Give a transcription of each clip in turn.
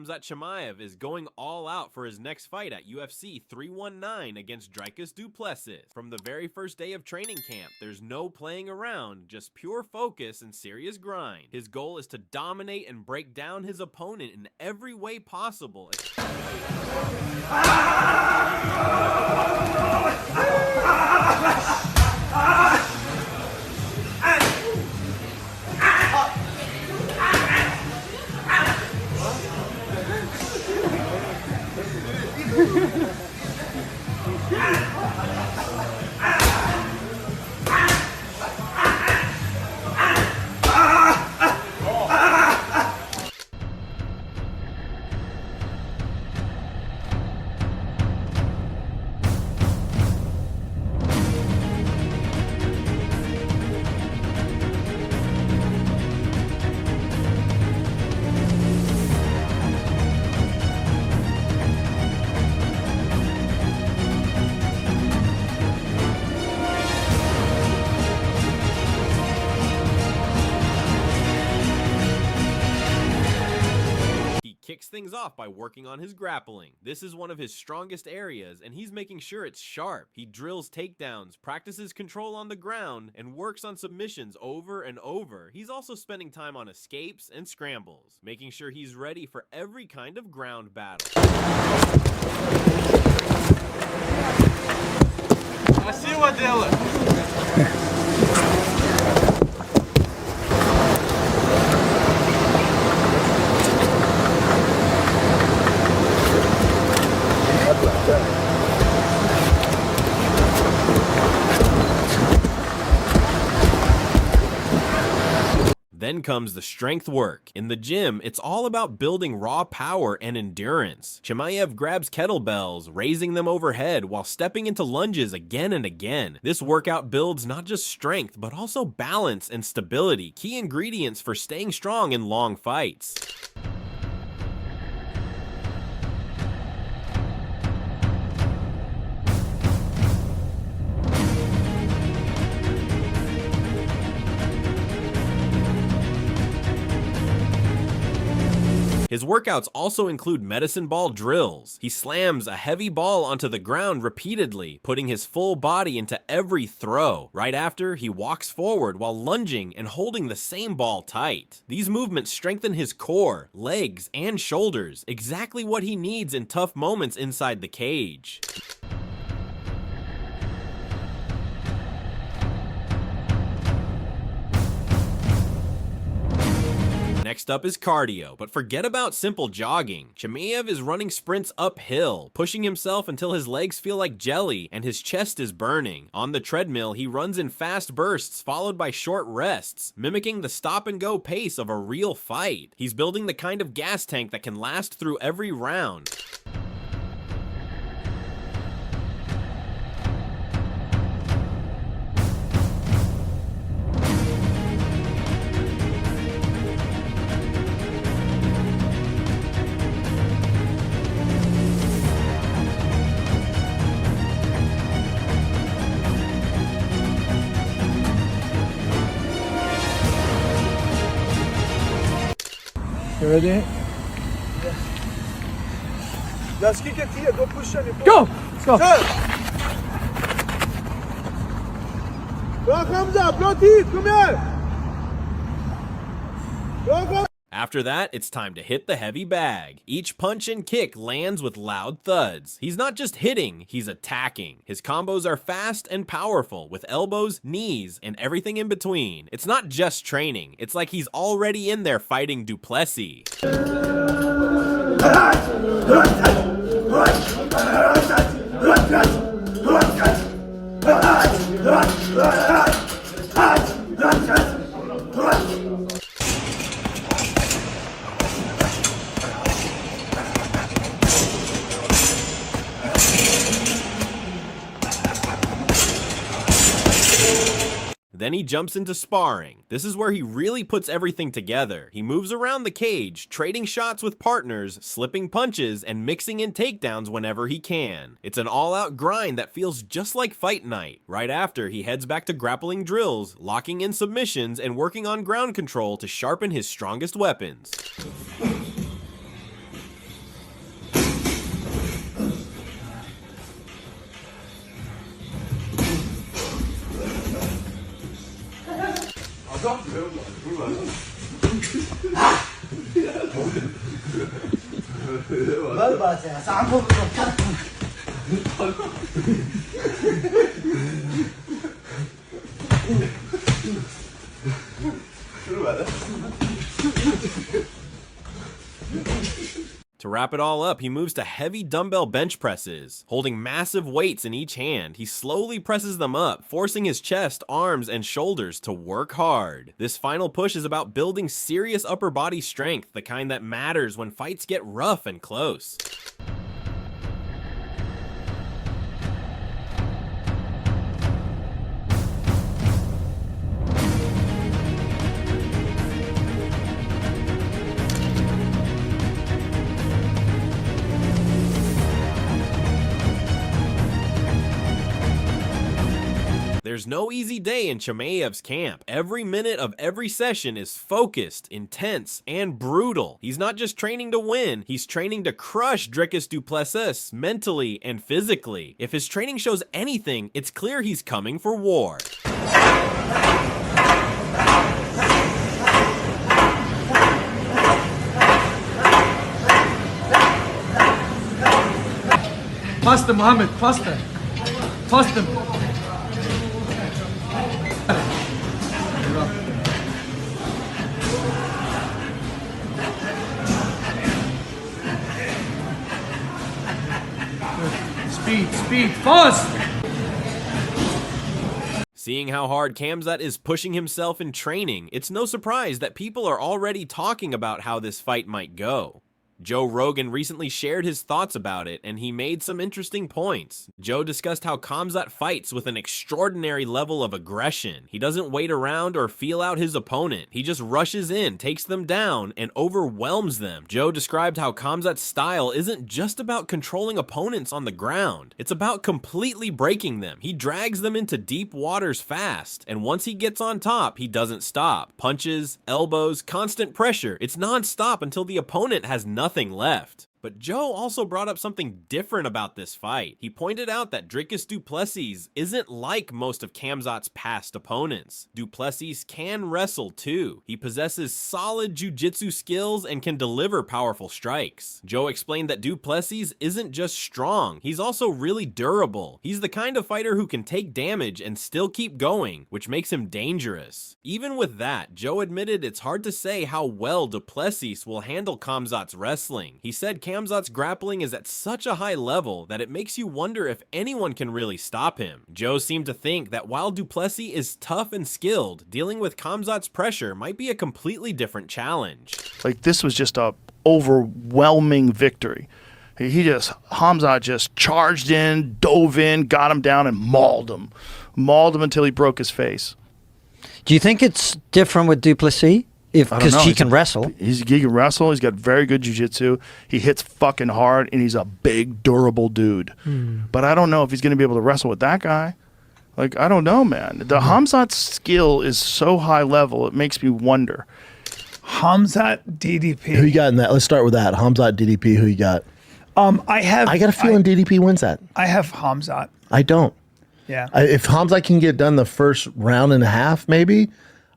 Khamzat Chimaev is going all out for his next fight at UFC 319 against Dricus du Plessis. From the very first day of training camp, there's no playing around, just pure focus and serious grind. His goal is to dominate and break down his opponent in every way possible. Kicks things off by working on his grappling. This is one of his strongest areas, and he's making sure it's sharp. He drills takedowns, practices control on the ground, and works on submissions over and over. He's also spending time on escapes and scrambles, making sure he's ready for every kind of ground battle. Красиво делай! Then comes the strength work. In the gym, it's all about building raw power and endurance. Chimaev grabs kettlebells, raising them overhead while stepping into lunges again and again. This workout builds not just strength, but also balance and stability, key ingredients for staying strong in long fights. His workouts also include medicine ball drills. He slams a heavy ball onto the ground repeatedly, putting his full body into every throw. Right after, he walks forward while lunging and holding the same ball tight. These movements strengthen his core, legs, and shoulders, exactly what he needs in tough moments inside the cage. Next up is cardio, but forget about simple jogging. Chimaev is running sprints uphill, pushing himself until his legs feel like jelly and his chest is burning. On the treadmill, he runs in fast bursts followed by short rests, mimicking the stop-and-go pace of a real fight. He's building the kind of gas tank that can last through every round. You ready? Just kick it here, go push it. Go! Let's go! Go Khamzat, blow teeth, come here! Go! After that, it's time to hit the heavy bag. Each punch and kick lands with loud thuds. He's not just hitting, he's attacking. His combos are fast and powerful, with elbows, knees, and everything in between. It's not just training, it's like he's already in there fighting du Plessis. Then he jumps into sparring. This is where he really puts everything together. He moves around the cage, trading shots with partners, slipping punches, and mixing in takedowns whenever he can. It's an all-out grind that feels just like fight night. Right after, he heads back to grappling drills, locking in submissions, and working on ground control to sharpen his strongest weapons. To wrap it all up, he moves to heavy dumbbell bench presses. Holding massive weights in each hand, he slowly presses them up, forcing his chest, arms, and shoulders to work hard. This final push is about building serious upper body strength, the kind that matters when fights get rough and close. There's no easy day in Chimaev's camp. Every minute of every session is focused, intense, and brutal. He's not just training to win, he's training to crush Dricus du Plessis mentally and physically. If his training shows anything, it's clear he's coming for war. Faster, Mohammed, faster. Faster. Speed, fast! Seeing how hard Khamzat is pushing himself in training, it's no surprise that people are already talking about how this fight might go. Joe Rogan recently shared his thoughts about it, and he made some interesting points. Joe discussed how Khamzat fights with an extraordinary level of aggression. He doesn't wait around or feel out his opponent. He just rushes in, takes them down, and overwhelms them. Joe described how Khamzat's style isn't just about controlling opponents on the ground. It's about completely breaking them. He drags them into deep waters fast, and once he gets on top, he doesn't stop. Punches, elbows, constant pressure. It's non-stop until the opponent has nothing left. But Joe also brought up something different about this fight. He pointed out that Dricus du Plessis isn't like most of Khamzat's past opponents. Du Plessis can wrestle too. He possesses solid jiu-jitsu skills and can deliver powerful strikes. Joe explained that du Plessis isn't just strong, he's also really durable. He's the kind of fighter who can take damage and still keep going, which makes him dangerous. Even with that, Joe admitted it's hard to say how well du Plessis will handle Khamzat's wrestling. He said Khamzat's grappling is at such a high level that it makes you wonder if anyone can really stop him. Joe seemed to think that while du Plessis is tough and skilled, dealing with Khamzat's pressure might be a completely different challenge. Like, this was just a overwhelming victory. Khamzat just charged in, dove in, got him down, and mauled him. Mauled him until he broke his face. Do you think it's different with du Plessis? Because he can wrestle. He can wrestle. He's got very good jiu-jitsu. He hits fucking hard, and he's a big, durable dude. But I don't know if he's going to be able to wrestle with that guy. Like, I don't know, man. The Khamzat's skill is so high level, it makes me wonder. Khamzat DDP. Who you got in that? Let's start with that. Khamzat DDP, who you got? I got a feeling DDP wins that. I have Khamzat. I don't. Yeah. If Khamzat can get done the first round and a half, maybe,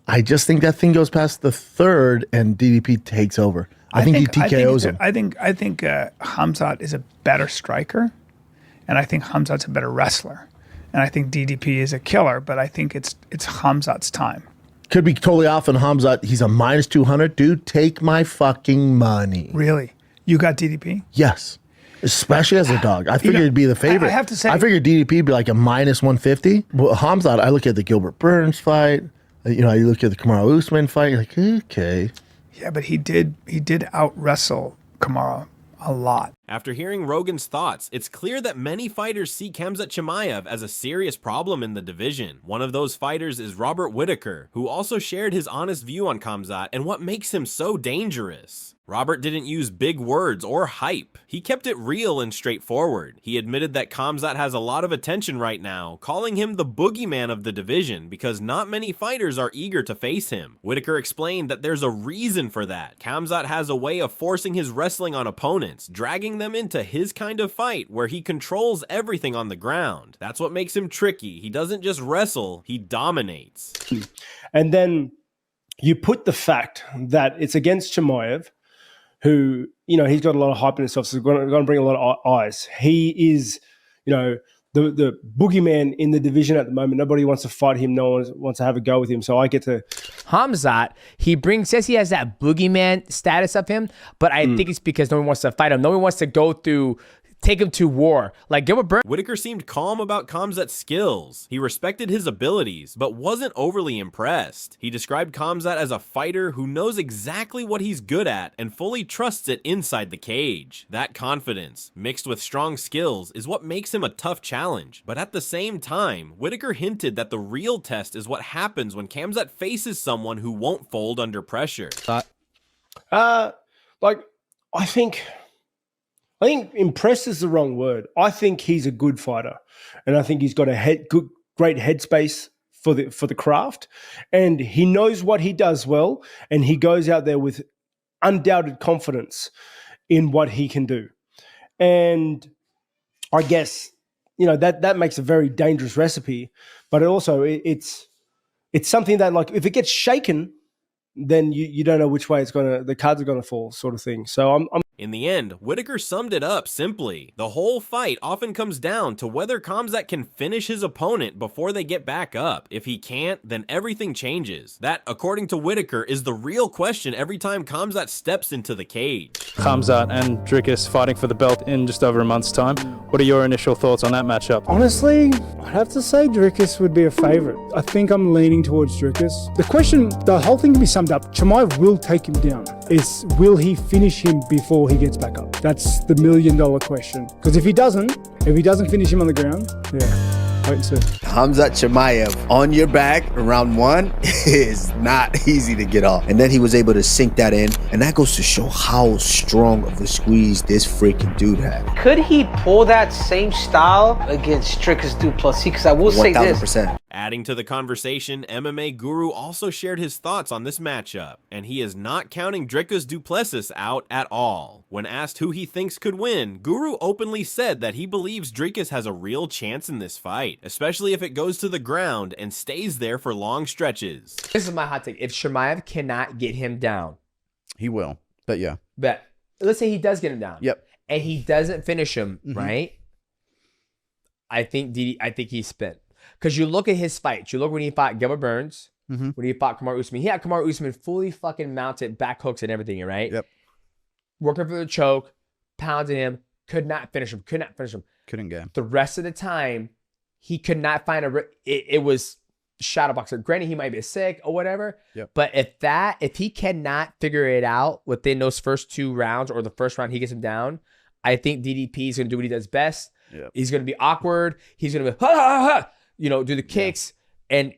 I just think that thing goes past the third and DDP takes over. I think he TKOs him. I think Khamzat is a better striker, and I think Khamzat's a better wrestler, and I think DDP is a killer. But I think it's Khamzat's time. Could be totally off on Khamzat. He's a minus 200. Dude, take my fucking money. Really? You got DDP? Yes. Especially as a dog. I figured it'd be the favorite. I have to say, I figured DDP would be like a minus 150. Well, Khamzat, I look at the Gilbert Burns fight. You know, you look at the Kamaru Usman fight, you're like, okay. Yeah, but he did out wrestle Kamaru a lot. After hearing Rogan's thoughts, it's clear that many fighters see Khamzat Chimaev as a serious problem in the division. One of those fighters is Robert Whittaker, who also shared his honest view on Khamzat and what makes him so dangerous. Robert didn't use big words or hype. He kept it real and straightforward. He admitted that Khamzat has a lot of attention right now, calling him the boogeyman of the division because not many fighters are eager to face him. Whittaker explained that there's a reason for that. Khamzat has a way of forcing his wrestling on opponents, dragging them into his kind of fight where he controls everything on the ground. That's what makes him tricky. He doesn't just wrestle, he dominates. And then you put the fact that it's against Chimaev, who, you know, he's got a lot of hype in himself, so going to bring a lot of eyes. He is, you know, the boogeyman in the division at the moment. Nobody wants to fight him. No one wants to have a go with him. So I get to... Khamzat, says he has that boogeyman status of him, but I think it's because no one wants to fight him. No one wants to take him to war. Like Gilbert Burns. Whitaker seemed calm about Khamzat's skills. He respected his abilities, but wasn't overly impressed. He described Khamzat as a fighter who knows exactly what he's good at and fully trusts it inside the cage. That confidence, mixed with strong skills, is what makes him a tough challenge. But at the same time, Whitaker hinted that the real test is what happens when Khamzat faces someone who won't fold under pressure. I think impressed is the wrong word. I think he's a good fighter, and I think he's got a great headspace for the craft, and he knows what he does well, and he goes out there with undoubted confidence in what he can do. And I guess, you know, that makes a very dangerous recipe, but it's something that, like, if it gets shaken, then you don't know which way the cards are gonna fall, sort of thing. So I'm In the end, Whitaker summed it up simply. The whole fight often comes down to whether Khamzat can finish his opponent before they get back up. If he can't, then everything changes. That, according to Whitaker, is the real question every time Khamzat steps into the cage. Khamzat and Dricus fighting for the belt in just over a month's time. What are your initial thoughts on that matchup? Honestly, I'd have to say Dricus would be a favorite. I think I'm leaning towards Dricus. The whole thing can be summed up. Chimaev will take him down. Will he finish him before he gets back up? That's the $1 million question. Because if he doesn't finish him on the ground, wait and see. Khamzat Chimaev on your back round one is not easy to get off. And then he was able to sink that in. And that goes to show how strong of a squeeze this freaking dude had. Could he pull that same style against Dricus du Plessis? Because I will say this. 1000%. Adding to the conversation, MMA Guru also shared his thoughts on this matchup, and he is not counting Dricus du Plessis out at all. When asked who he thinks could win, Guru openly said that he believes Dricus has a real chance in this fight, especially if it goes to the ground and stays there for long stretches. This is my hot take. If Chimaev cannot get him down, he will. But yeah. But let's say he does get him down. Yep. And he doesn't finish him, right? I think he's spent. Because you look at his fights. You look when he fought Gilbert Burns, when he fought Kamaru Usman. He had Kamaru Usman fully fucking mounted, back hooks and everything, right? Yep. Working for the choke, pounding him, could not finish him. Couldn't get him. The rest of the time, he could not find it was shadow boxer. Granted, he might be sick or whatever. Yep. But if he cannot figure it out within those first 2 rounds or the first round he gets him down, I think DDP is going to do what he does best. Yep. He's going to be awkward. He's going to be, ha, ha, ha, do the kicks. And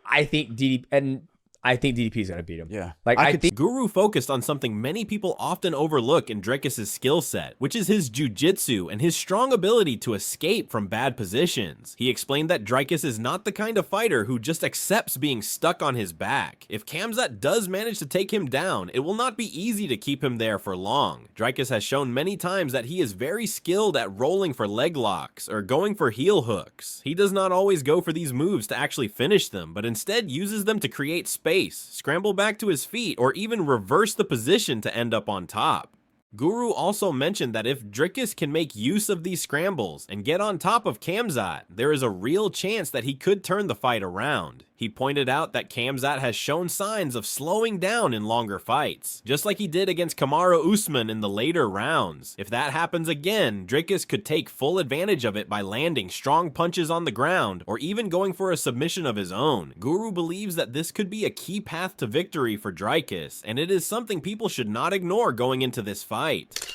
I think DDP is going to beat him. Yeah. I think Guru focused on something many people often overlook in Dricus' skill set, which is his jiu-jitsu and his strong ability to escape from bad positions. He explained that Dricus is not the kind of fighter who just accepts being stuck on his back. If Khamzat does manage to take him down, it will not be easy to keep him there for long. Dricus has shown many times that he is very skilled at rolling for leg locks or going for heel hooks. He does not always go for these moves to actually finish them, but instead uses them to create space, scramble back to his feet, or even reverse the position to end up on top. Guru also mentioned that if Dricus can make use of these scrambles and get on top of Khamzat, there is a real chance that he could turn the fight around. He pointed out that Khamzat has shown signs of slowing down in longer fights, just like he did against Kamaru Usman in the later rounds. If that happens again, Dricus could take full advantage of it by landing strong punches on the ground or even going for a submission of his own. Guru believes that this could be a key path to victory for Dricus, and it is something people should not ignore going into this fight.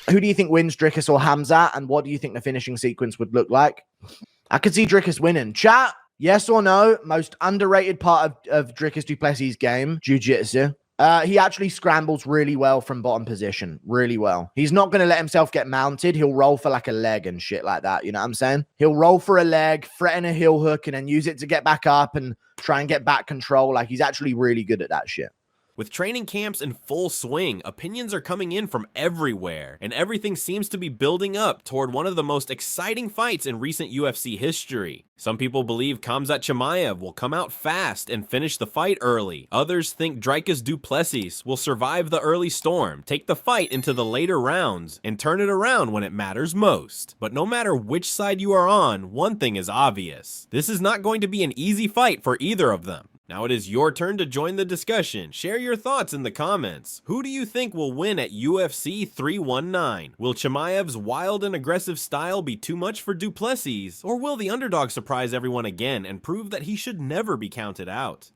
Who do you think wins, Dricus or Khamzat, and what do you think the finishing sequence would look like? I could see Dricus winning. Chat, yes or no? Most underrated part of Dricus du Plessis' game, jiu-jitsu. He actually scrambles really well from bottom position, really well. He's not going to let himself get mounted. He'll roll for like a leg and shit like that. You know what I'm saying? He'll roll for a leg, threaten a heel hook, and then use it to get back up and try and get back control. Like, he's actually really good at that shit. With training camps in full swing, opinions are coming in from everywhere, and everything seems to be building up toward one of the most exciting fights in recent UFC history. Some people believe Khamzat Chimaev will come out fast and finish the fight early. Others think Dricus du Plessis will survive the early storm, take the fight into the later rounds, and turn it around when it matters most. But no matter which side you are on, one thing is obvious. This is not going to be an easy fight for either of them. Now it is your turn to join the discussion. Share your thoughts in the comments. Who do you think will win at UFC 319? Will Chimaev's wild and aggressive style be too much for du Plessis, or will the underdog surprise everyone again and prove that he should never be counted out?